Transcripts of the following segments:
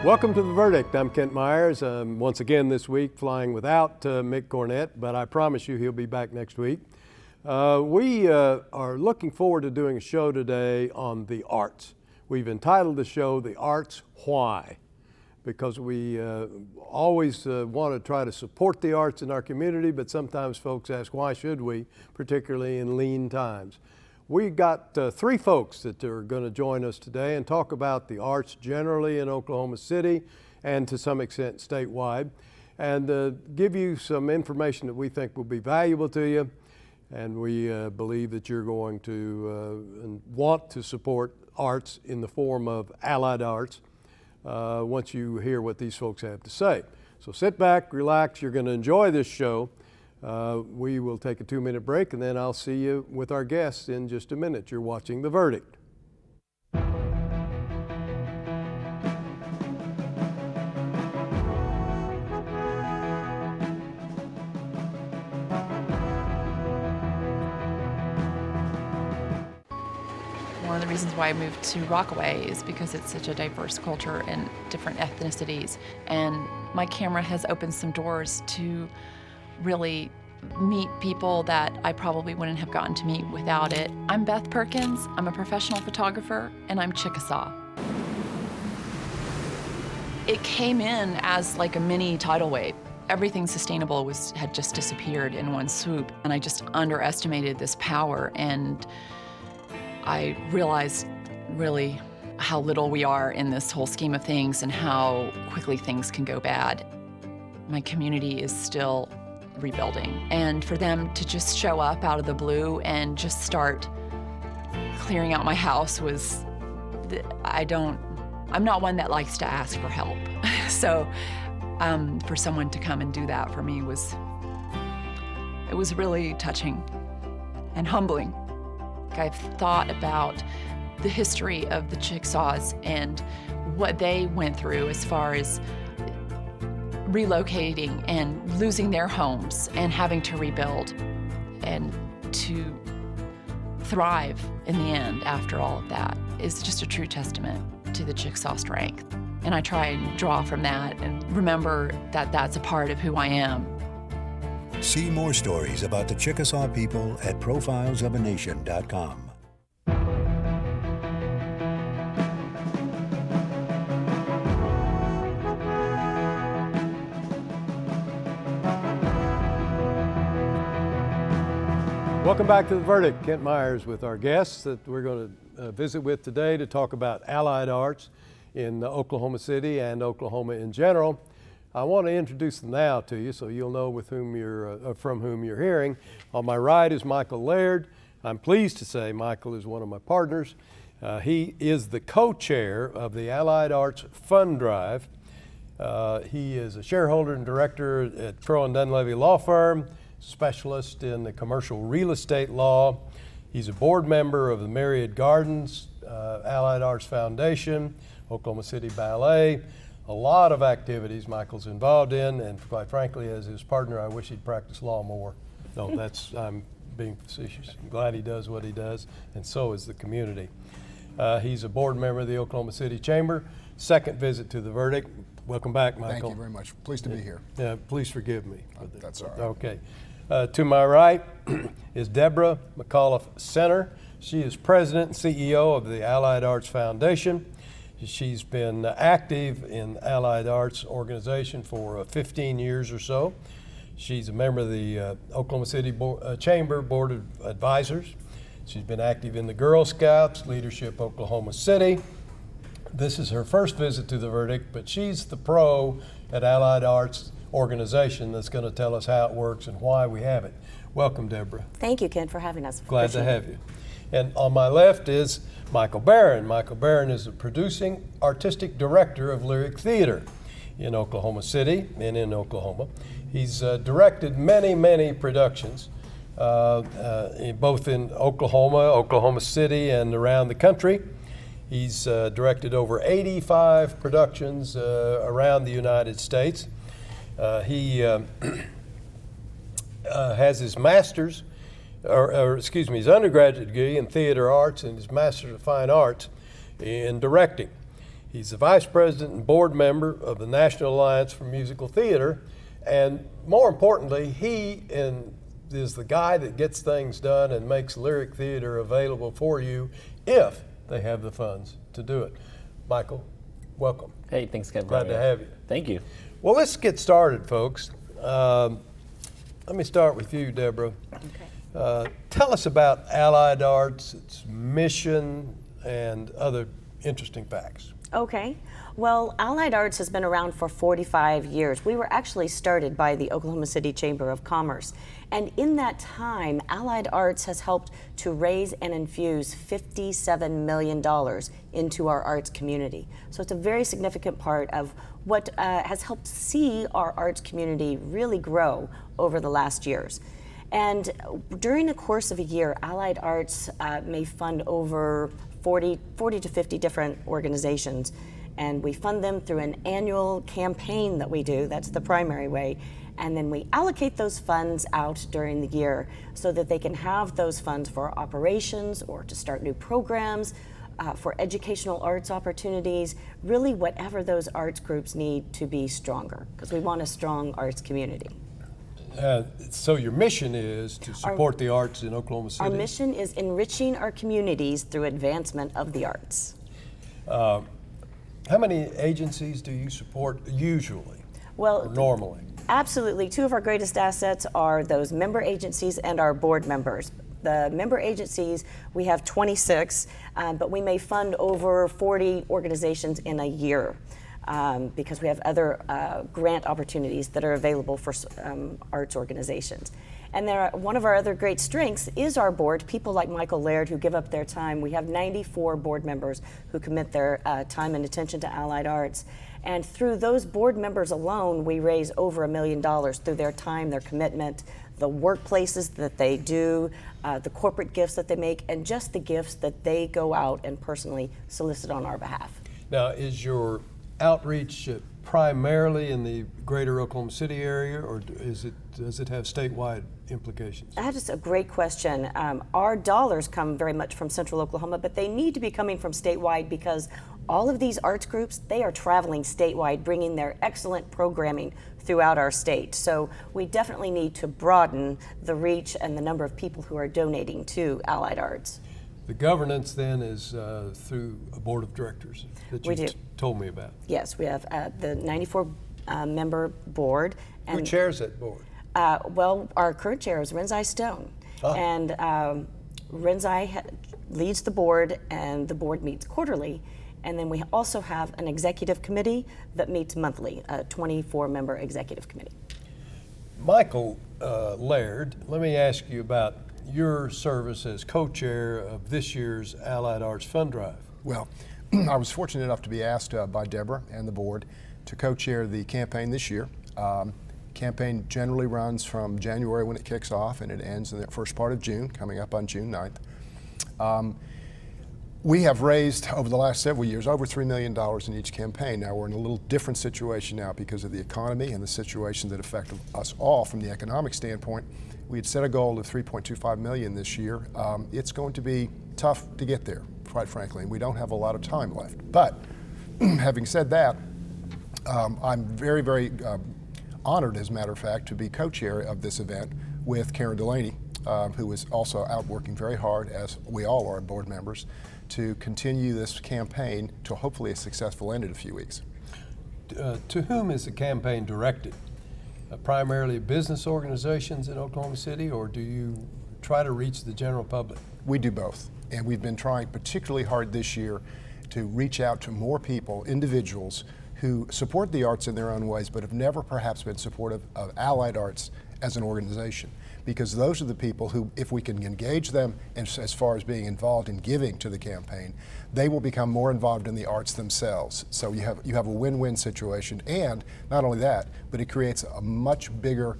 Welcome to The Verdict. I'm Kent Myers. Once again this week flying without Mick Cornett, but I promise you he'll be back next week. We are looking forward to doing a show today on the arts. We've entitled the show The Arts Why, because we always want to try to support the arts in our community, but sometimes folks ask why should we, particularly in lean times. We got three folks that are going to join us today and talk about the arts generally in Oklahoma City and to some extent statewide, and give you some information that we think will be valuable to you. And we believe that you're going to and want to support arts in the form of allied arts once you hear what these folks have to say. So sit back, relax, you're going to enjoy this show. We will take a 2-minute break, and then I'll see you with our guests in just a minute. You're watching The Verdict. One of the reasons why I moved to Rockaway is because it's such a diverse culture and different ethnicities. And my camera has opened some doors to really meet people that I probably wouldn't have gotten to meet without it. I'm Beth Perkins, I'm a professional photographer, and I'm Chickasaw. It came in as like a mini tidal wave. Everything sustainable had just disappeared in one swoop, and I just underestimated this power, and I realized really how little we are in this whole scheme of things and how quickly things can go bad. My community is still rebuilding, and for them to just show up out of the blue and just start clearing out my house was, I'm not one that likes to ask for help. So for someone to come and do that for me it was really touching and humbling. I've thought about the history of the Chickasaws and what they went through as far as relocating and losing their homes and having to rebuild and to thrive in the end after all of that is just a true testament to the Chickasaw strength. And I try and draw from that and remember that that's a part of who I am. See more stories about the Chickasaw people at profilesofanation.com. Welcome back to The Verdict. Kent Myers with our guests that we're going to visit with today to talk about allied arts in Oklahoma City and Oklahoma in general. I want to introduce them now to you so you'll know with whom from whom you're hearing. On my right is Michael Laird. I'm pleased to say Michael is one of my partners. He is the co-chair of the Allied Arts Fund Drive. He is a shareholder and director at Crowe & Dunlevy Law Firm, specialist in the commercial real estate law. He's a board member of the Myriad Gardens, Allied Arts Foundation, Oklahoma City Ballet. A lot of activities Michael's involved in, and quite frankly, as his partner, I wish he'd practice law more. No, I'm being facetious. I'm glad he does what he does, and so is the community. He's a board member of the Oklahoma City Chamber. Second visit to The Verdict. Welcome back, Michael. Thank you very much. Pleased to be here. Yeah, please forgive me. That's all right. Okay. To my right is Deborah McAuliffe Senner. She is president and CEO of the Allied Arts Foundation. She's been active in Allied Arts organization for 15 years or so. She's a member of the Oklahoma City Chamber Board of Advisors. She's been active in the Girl Scouts, Leadership Oklahoma City. This is her first visit to The Verdict, but she's the pro at Allied Arts organization that's going to tell us how it works and why we have it. Welcome, Deborah. Thank you, Ken, for having us. Glad to have you. And on my left is Michael Barron. Michael Barron is the producing artistic director of Lyric Theater in Oklahoma City and in Oklahoma. He's directed many productions, both in Oklahoma City, and around the country. He's directed over 85 productions around the United States. He has his master's, his undergraduate degree in theater arts and his master's of fine arts in directing. He's the vice president and board member of the National Alliance for Musical Theater. And more importantly, is the guy that gets things done and makes lyric theater available for you if they have the funds to do it. Michael, welcome. Hey, thanks, Kevin. Glad to have you. Thank you. Well, let's get started, folks. Let me start with you, Deborah. Okay. Tell us about Allied Arts, its mission, and other interesting facts. Okay. Well, Allied Arts has been around for 45 years. We were actually started by the Oklahoma City Chamber of Commerce. And in that time, Allied Arts has helped to raise and infuse $57 million into our arts community. So it's a very significant part of what has helped see our arts community really grow over the last years. And during the course of a year, Allied Arts may fund over 40 to 50 different organizations. And we fund them through an annual campaign that we do. That's the primary way. And then we allocate those funds out during the year so that they can have those funds for operations or to start new programs, for educational arts opportunities, really whatever those arts groups need to be stronger, because we want a strong arts community. So your mission is to support the arts in Oklahoma City? Our mission is enriching our communities through advancement of the arts. How many agencies do you support usually, Well, or normally? Absolutely. Two of our greatest assets are those member agencies and our board members. The member agencies, we have 26, but we may fund over 40 organizations in a year because we have other grant opportunities that are available for arts organizations. And one of our other great strengths is our board, people like Michael Laird who give up their time. We have 94 board members who commit their time and attention to Allied Arts. And through those board members alone, we raise over $1 million through their time, their commitment, the workplaces that they do, the corporate gifts that they make, and just the gifts that they go out and personally solicit on our behalf. Now, is your outreach primarily in the greater Oklahoma City area, or does it have statewide implications? That is a great question. Our dollars come very much from Central Oklahoma, but they need to be coming from statewide because all of these arts groups, they are traveling statewide, bringing their excellent programming throughout our state. So we definitely need to broaden the reach and the number of people who are donating to Allied Arts. The governance then is through a board of directors that We you do. told me about. Yes, we have the 94 member board. Who chairs that board? Well, our current chair is Renzai Stone. Ah. And Renzai leads the board, and the board meets quarterly. And then we also have an executive committee that meets monthly, a 24-member executive committee. Michael Laird, let me ask you about your service as co-chair of this year's Allied Arts Fund Drive. Well, I was fortunate enough to be asked by Deborah and the board to co-chair the campaign this year. Campaign generally runs from January when it kicks off and it ends in the first part of June, coming up on June 9th. We have raised over the last several years over $3 million in each campaign. Now we're in a little different situation now because of the economy and the situations that affect us all from the economic standpoint. We had set a goal of $3.25 million this year. It's going to be tough to get there, quite frankly, and we don't have a lot of time left. But having said that, I'm very, very honored, as a matter of fact, to be co-chair of this event with Karen Delaney, who is also out working very hard, as we all are board members, to continue this campaign to hopefully a successful end in a few weeks. To whom is the campaign directed? Primarily business organizations in Oklahoma City, or do you try to reach the general public? We do both, and we've been trying particularly hard this year to reach out to more people, individuals, who support the arts in their own ways but have never perhaps been supportive of Allied Arts as an organization. Because those are the people who, if we can engage them as far as being involved in giving to the campaign, they will become more involved in the arts themselves. So you have a win-win situation, and not only that, but it creates a much bigger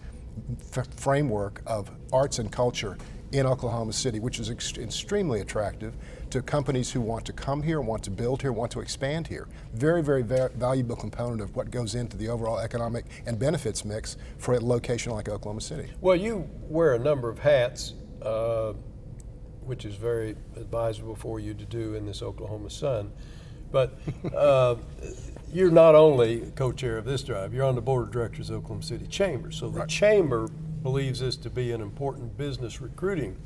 framework of arts and culture in Oklahoma City, which is extremely attractive to companies who want to come here, want to build here, want to expand here. Very, very valuable component of what goes into the overall economic and benefits mix for a location like Oklahoma City. Well, you wear a number of hats, which is very advisable for you to do in this Oklahoma sun. But you're not only co-chair of this drive, you're on the board of directors of Oklahoma City Chamber. So the Chamber believes this to be an important business recruiting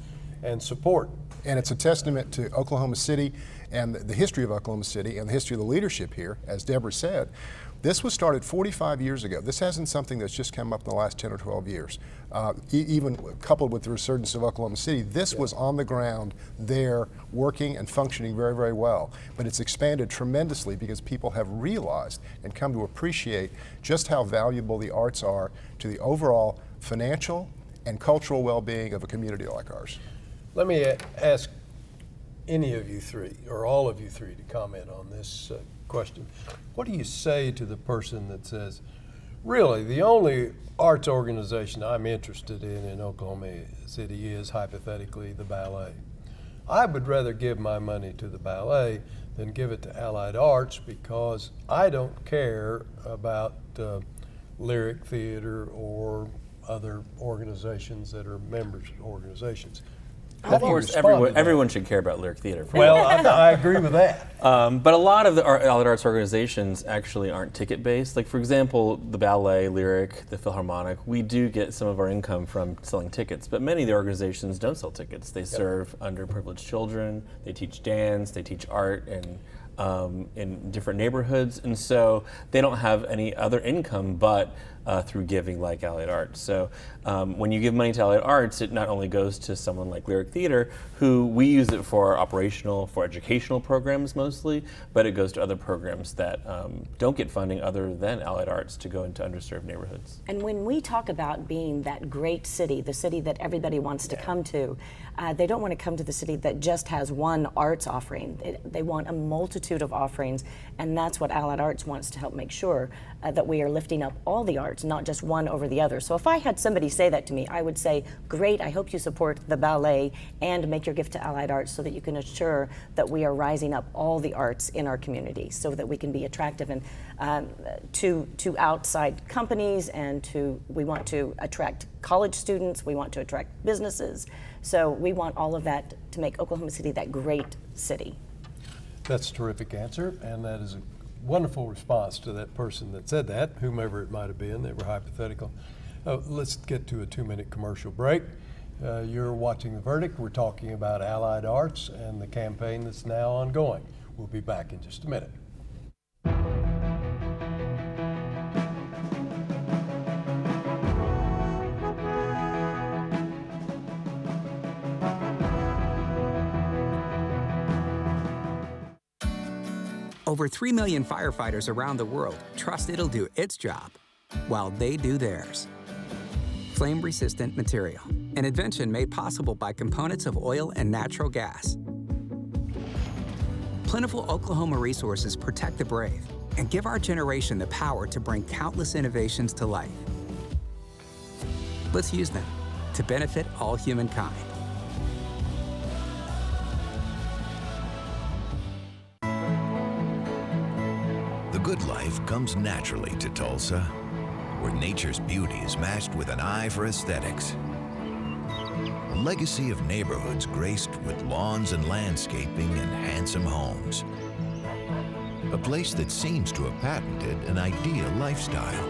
and support. And it's a testament to Oklahoma City and the history of Oklahoma City and the history of the leadership here. As Deborah said, this was started 45 years ago. This hasn't something that's just come up in the last 10 or 12 years. Even coupled with the resurgence of Oklahoma City, this was on the ground there, working and functioning very, very well. But it's expanded tremendously because people have realized and come to appreciate just how valuable the arts are to the overall financial and cultural well-being of a community like ours. Let me ask any of you three, or all of you three, to comment on this question. What do you say to the person that says, really, the only arts organization I'm interested in Oklahoma City is, hypothetically, the ballet? I would rather give my money to the ballet than give it to Allied Arts because I don't care about lyric theater or other organizations that are members organizations. Of course, everyone should care about lyric theater. Well, I agree with that. But a lot of the Allied Arts organizations actually aren't ticket-based. Like, for example, the ballet, lyric, the Philharmonic, we do get some of our income from selling tickets, but many of the organizations don't sell tickets. They serve underprivileged children, they teach dance, they teach art, and in different neighborhoods, and so they don't have any other income but through giving like Allied Arts. So when you give money to Allied Arts, it not only goes to someone like Lyric Theater, who we use it for operational, for educational programs mostly, but it goes to other programs that don't get funding other than Allied Arts to go into underserved neighborhoods. And when we talk about being that great city, the city that everybody wants to come to, they don't want to come to the city that just has one arts offering. They want a multitude of offerings, and that's what Allied Arts wants to help make sure that we are lifting up all the arts, not just one over the other. So if I had somebody say that to me, I would say, great, I hope you support the ballet and make your gift to Allied Arts so that you can assure that we are rising up all the arts in our community so that we can be attractive and to outside companies, and we want to attract college students, we want to attract businesses. So we want all of that to make Oklahoma City that great city. That's a terrific answer, and that is a wonderful response to that person that said that, whomever it might have been. They were hypothetical. Let's get to a 2-minute commercial break. You're watching The Verdict. We're talking about Allied Arts and the campaign that's now ongoing. We'll be back in just a minute. Over 3 million firefighters around the world trust it'll do its job while they do theirs. Flame-resistant material, an invention made possible by components of oil and natural gas. Plentiful Oklahoma resources protect the brave and give our generation the power to bring countless innovations to life. Let's use them to benefit all humankind. The good life comes naturally to Tulsa, where nature's beauty is matched with an eye for aesthetics. A legacy of neighborhoods graced with lawns and landscaping and handsome homes. A place that seems to have patented an ideal lifestyle.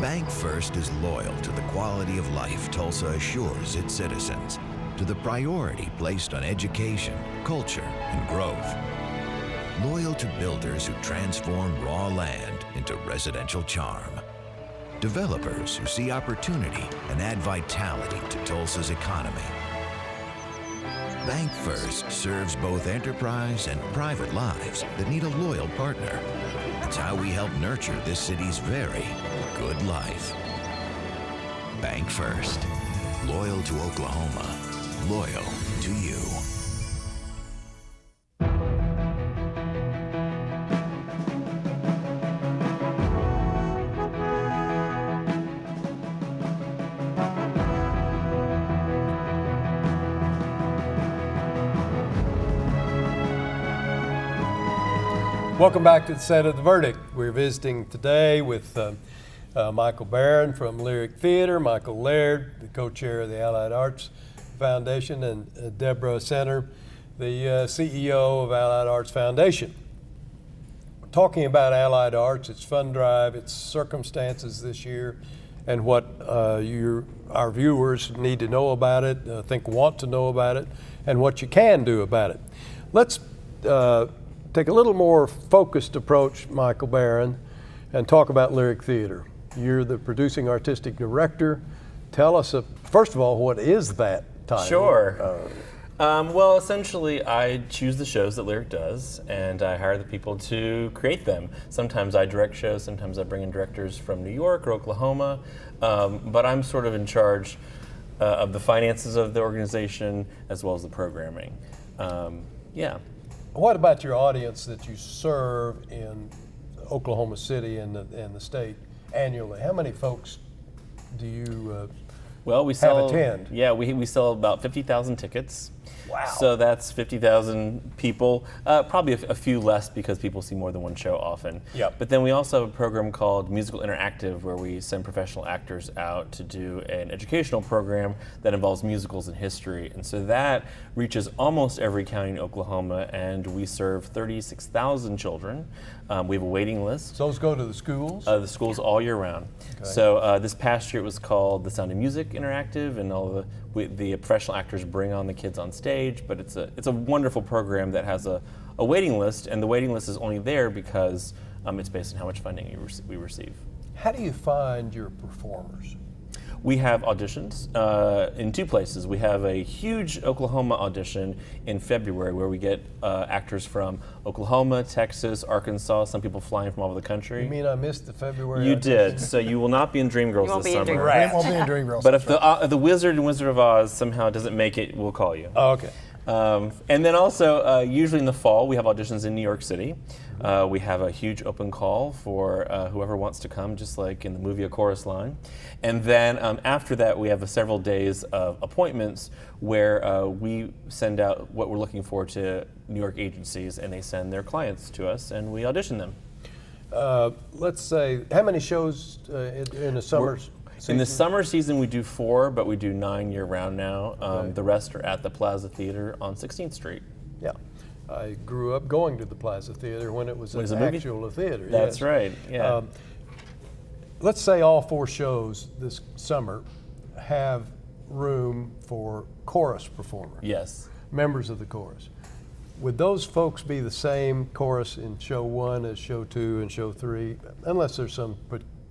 Bank First is loyal to the quality of life Tulsa assures its citizens, to the priority placed on education, culture, and growth. Loyal to builders who transform raw land into residential charm. Developers who see opportunity and add vitality to Tulsa's economy. Bank First serves both enterprise and private lives that need a loyal partner. It's how we help nurture this city's very good life. Bank First. Loyal to Oklahoma. Loyal to you. Welcome back to the set of The Verdict. We're visiting today with Michael Barron from Lyric Theater, Michael Laird, the co-chair of the Allied Arts Foundation, and Deborah Senner, the CEO of Allied Arts Foundation. Talking about Allied Arts, its fund drive, its circumstances this year, and what our viewers need to know about it, want to know about it, and what you can do about it. Let's take a little more focused approach, Michael Barron, and talk about Lyric Theater. You're the producing artistic director. Tell us, first of all, what is that title? Sure. Well, essentially, I choose the shows that Lyric does, and I hire the people to create them. Sometimes I direct shows, sometimes I bring in directors from New York or Oklahoma, but I'm sort of in charge of the finances of the organization as well as the programming. Yeah. What about your audience that you serve in Oklahoma City and the state annually? How many folks do you Well, we sell, attend? Yeah, we sell about 50,000 tickets. Wow. So that's 50,000 people, probably a few less because people see more than one show often. Yep. But then we also have a program called Musical Interactive where we send professional actors out to do an educational program that involves musicals and history. And so that reaches almost every county in Oklahoma, and we serve 36,000 children. We have a waiting list. Those go to the schools? The schools all year round. Okay. So this past year it was called the Sound of Music Interactive, and all the professional actors bring on the kids on stage. But it's a wonderful program that has a waiting list, and the waiting list is only there because it's based on how much funding we receive. How do you find your performers? We have auditions in two places. We have a huge Oklahoma audition in February where we get actors from Oklahoma, Texas, Arkansas, some people flying from all over the country. You mean I missed the February You audition? did, so you will not be in Dreamgirls this summer. We won't be in Dreamgirls. But if the Wizard and Wizard of Oz somehow doesn't make it, we'll call you. Oh, okay. And then also, usually in the fall, we have auditions in New York City. We have a huge open call for whoever wants to come, just like in the movie A Chorus Line. And then after that, we have several days of appointments where we send out what we're looking for to New York agencies, and they send their clients to us, and we audition them. Let's say, how many shows in the summer season? In the summer season, we do 4, but we do 9 year-round now. Okay. The rest are at the Plaza Theater on 16th Street. Yeah. I grew up going to the Plaza Theater when it was an actual theater. That's yes. right, yeah. Let's say all 4 shows this summer have room for chorus performers. Yes. Members of the chorus. Would those folks be the same chorus in show 1 as show 2 and show 3, unless there's some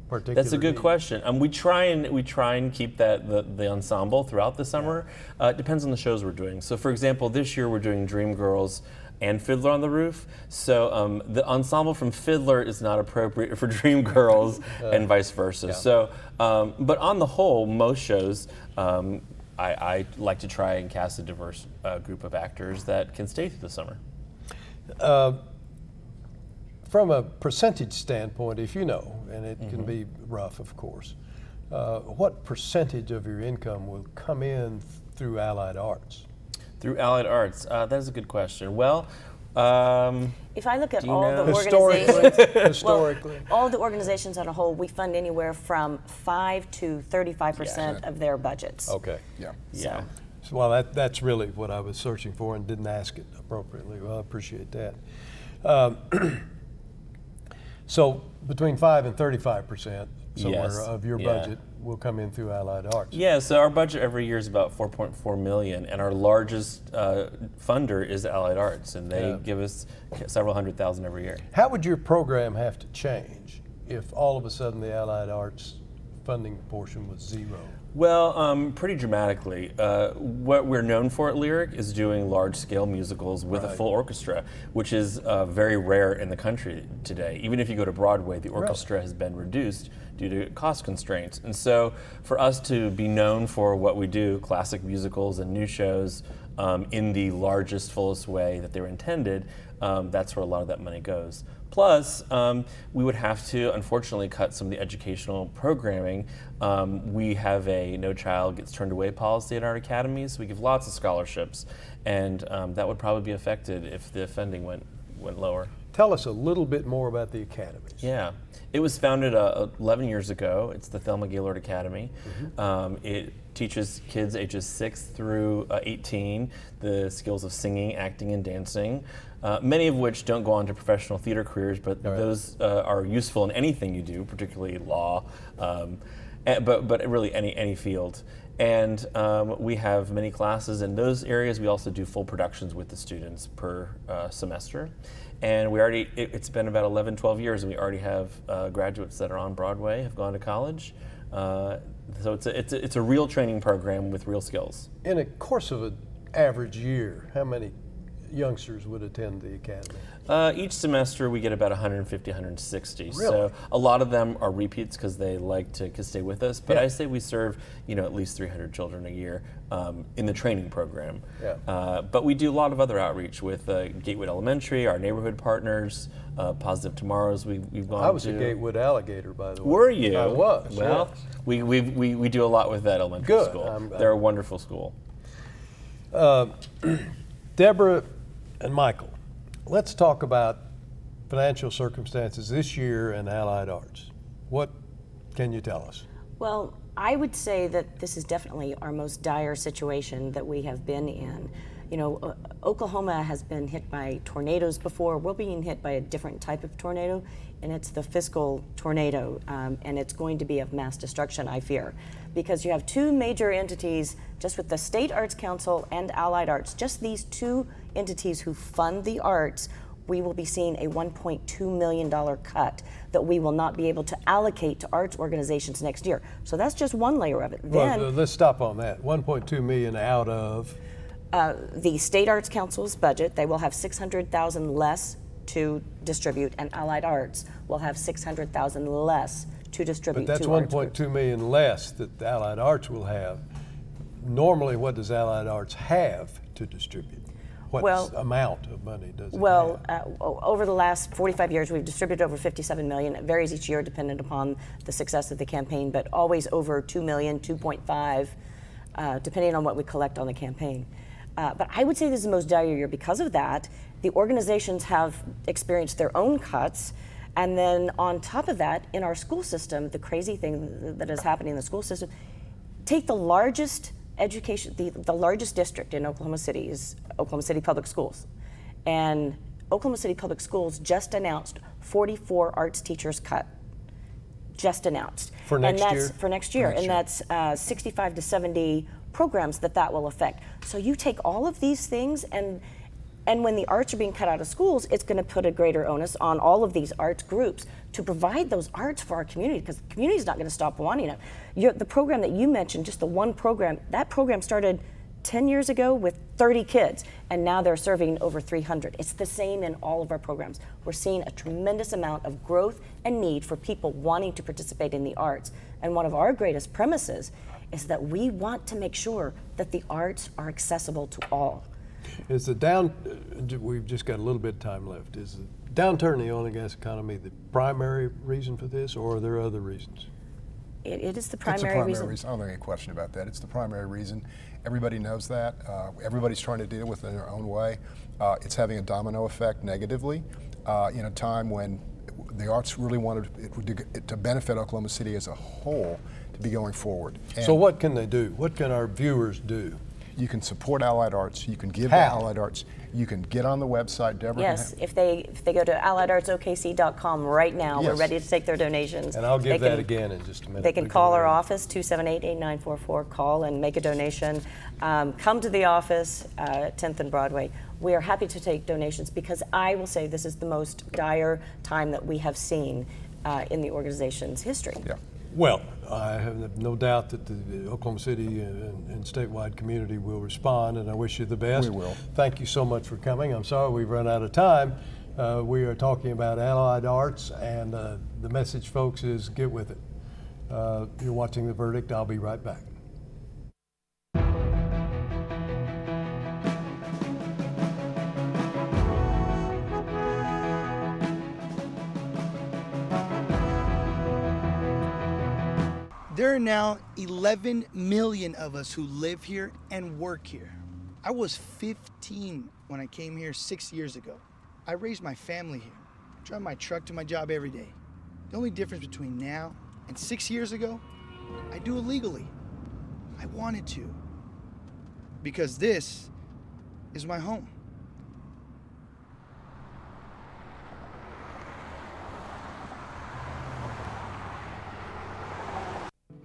particular That's a good need? question. We try and keep the ensemble throughout the summer. It depends on the shows we're doing. So, for example, this year we're doing Dreamgirls and Fiddler on the Roof. So the ensemble from Fiddler is not appropriate for Dreamgirls and vice versa. Yeah. So, but on the whole, most shows, I like to try and cast a diverse group of actors that can stay through the summer. From a percentage standpoint, if you know, and it can be rough, of course, what percentage of your income will come in through Allied Arts? Through Allied Arts, that is a good question. Well, If I look at Do you all know? the Historically, organizations, historically. all the organizations on a whole, we fund anywhere from 5 to 35% of their budgets. Okay. Yeah. yeah. So, well, that's really what I was searching for and didn't ask it appropriately. Well, I appreciate that. So between 5 and 35% somewhere Yes. of your Yeah. budget will come in through Allied Arts. Yeah, so our budget every year is about $4.4 million, and our largest funder is Allied Arts, and they Yeah. give us several $100,000 every year. How would your program have to change if all of a sudden the Allied Arts funding portion was 0? Well, pretty dramatically. What we're known for at Lyric is doing large-scale musicals with a full orchestra, which is very rare in the country today. Even if you go to Broadway, the orchestra has been reduced due to cost constraints. And so for us to be known for what we do, classic musicals and new shows, in the largest, fullest way that they were intended, that's where a lot of that money goes. Plus, we would have to, unfortunately, cut some of the educational programming. We have a No Child Gets Turned Away policy at our academies, so we give lots of scholarships, and that would probably be affected if the funding went lower. Tell us a little bit more about the academies. Yeah, it was founded 11 years ago. It's the Thelma Gaylord Academy. It teaches kids ages 6 through 18 the skills of singing, acting, and dancing, many of which don't go on to professional theater careers, but those are useful in anything you do, particularly law, but really any field. And we have many classes in those areas. We also do full productions with the students per semester. And we already, it's been about 11, 12 years, and we already have graduates that are on Broadway, have gone to college. So it's a real training program with real skills. In a course of an average year, how many youngsters would attend the academy? Each semester we get about 150, 160. Really? So a lot of them are repeats because they like to stay with us. But Yeah. I say we serve at least 300 children a year in the training program. Yeah. But we do a lot of other outreach with Gatewood Elementary, our neighborhood partners, Positive Tomorrows. We've gone. I was to. a Gatewood alligator, by the way. Were you? I was. Well, yes. we do a lot with that elementary Good. school. They're a wonderful school. Deborah and Michael, let's talk about financial circumstances this year in Allied Arts. What can you tell us? Well, I would say that this is definitely our most dire situation that we have been in. Oklahoma has been hit by tornadoes before. We're being hit by a different type of tornado, and it's the fiscal tornado, and it's going to be of mass destruction, I fear, because you have two major entities, just with the State Arts Council and Allied Arts, just these two entities who fund the arts. We will be seeing a $1.2 million cut that we will not be able to allocate to arts organizations next year. So that's just one layer of it. Then, Well, let's stop on that. 1.2 million out of the State Arts Council's budget, they will have $600,000 less to distribute, and Allied Arts will have $600,000 less to distribute. But that's to arts groups. 1.2 million less that the Allied Arts will have. Normally, what does Allied Arts have to distribute? What amount of money does it have? Over the last 45 years, we've distributed over $57 million. It varies each year dependent upon the success of the campaign, but always over $2 million, 2.5, depending on what we collect on the campaign. But I would say this is the most dire year because of that. The organizations have experienced their own cuts. And then on top of that, in our school system, the crazy thing that is happening in the school system, take the largest education, the largest district in Oklahoma City is Oklahoma City Public Schools. And Oklahoma City Public Schools just announced 44 arts teachers cut. Just announced. For next year? For next year. And that's 65 to 70 programs that will affect. So you take all of these things, and when the arts are being cut out of schools, it's going to put a greater onus on all of these arts groups to provide those arts for our community, because the community is not going to stop wanting it. The program that you mentioned, just the one program, that program started 10 years ago with 30 kids, and now they're serving over 300. It's the same in all of our programs. We're seeing a tremendous amount of growth and need for people wanting to participate in the arts. And one of our greatest premises is that we want to make sure that the arts are accessible to all. Is we've just got a little bit of time left. Is the downturn in the oil and gas economy the primary reason for this, or are there other reasons? It is the It's the primary primary reason. reason. I don't think any question about that. It's the primary reason. Everybody knows that. Everybody's trying to deal with it in their own way. It's having a domino effect negatively in a time when the arts really wanted it to benefit Oklahoma City as a whole to be going forward. And So what can they do? What can our viewers do? you can support Allied Arts. You can give to How? Allied Arts. You can get on the website, Deborah. Yes, if they go to AlliedArtsOKC.com right now, we're Yes. ready to take their donations. And I'll give They that can- again in just a minute. They can We call our go ahead. office, 278-8944, call and make a donation. Come to the office, 10th and Broadway. We are happy to take donations because I will say this is the most dire time that we have seen in the organization's history. Yeah. Well, I have no doubt that the Oklahoma City and statewide community will respond, and I wish you the best. We will. Thank you so much for coming. I'm sorry we've run out of time. We are talking about Allied Arts, and the message, folks, is get with it. You're watching The Verdict. I'll be right back. There are now 11 million of us who live here and work here. I was 15 when I came here 6 years ago. I raised my family here. drive my truck to my job every day. The only difference between now and 6 years ago, I do it legally. I wanted to. Because this is my home.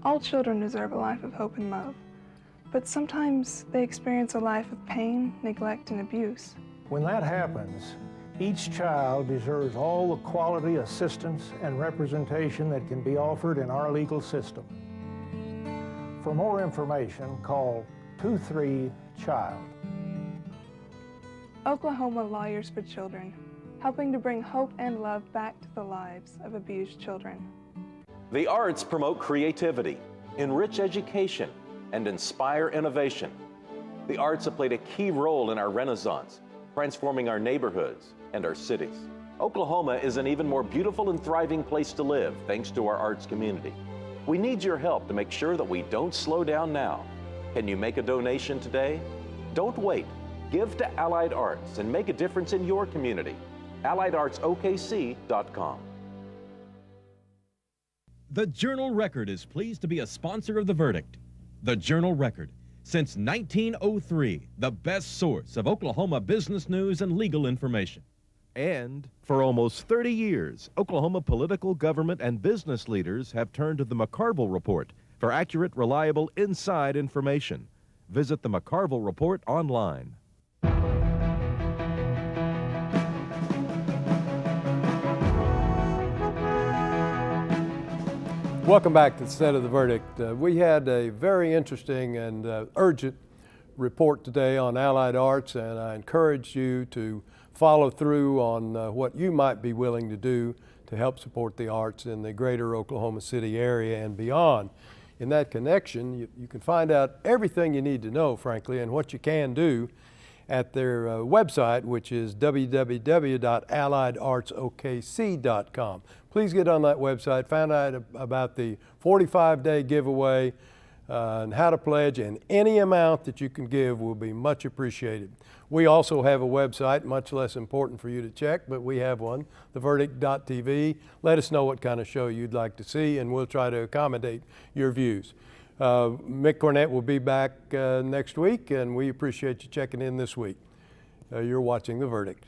All children deserve a life of hope and love, but sometimes they experience a life of pain, neglect, and abuse. When that happens, each child deserves all the quality assistance and representation that can be offered in our legal system. For more information, call 23-CHILD. Oklahoma Lawyers for Children, helping to bring hope and love back to the lives of abused children. The arts promote creativity, enrich education, and inspire innovation. The arts have played a key role in our Renaissance, transforming our neighborhoods and our cities. Oklahoma is an even more beautiful and thriving place to live thanks to our arts community. We need your help to make sure that we don't slow down now. Can you make a donation today? Don't wait. Give to Allied Arts and make a difference in your community. AlliedArtsOKC.com. The Journal-Record is pleased to be a sponsor of The Verdict. The Journal-Record, since 1903, the best source of Oklahoma business news and legal information. And for almost 30 years, Oklahoma political, government, and business leaders have turned to the McCarville Report for accurate, reliable, inside information. Visit the McCarville Report online. Welcome back to the Set of the Verdict. We had a very interesting and urgent report today on Allied Arts, and I encourage you to follow through on what you might be willing to do to help support the arts in the greater Oklahoma City area and beyond. In that connection, you can find out everything you need to know, frankly, and what you can do at their website, which is www.alliedartsokc.com. Please get on that website, find out about the 45-day giveaway and how to pledge, and any amount that you can give will be much appreciated. We also have a website, much less important for you to check, but we have one, theverdict.tv. Let us know what kind of show you'd like to see, and we'll try to accommodate your views. Mick Cornett will be back next week, and we appreciate you checking in this week. You're watching The Verdict.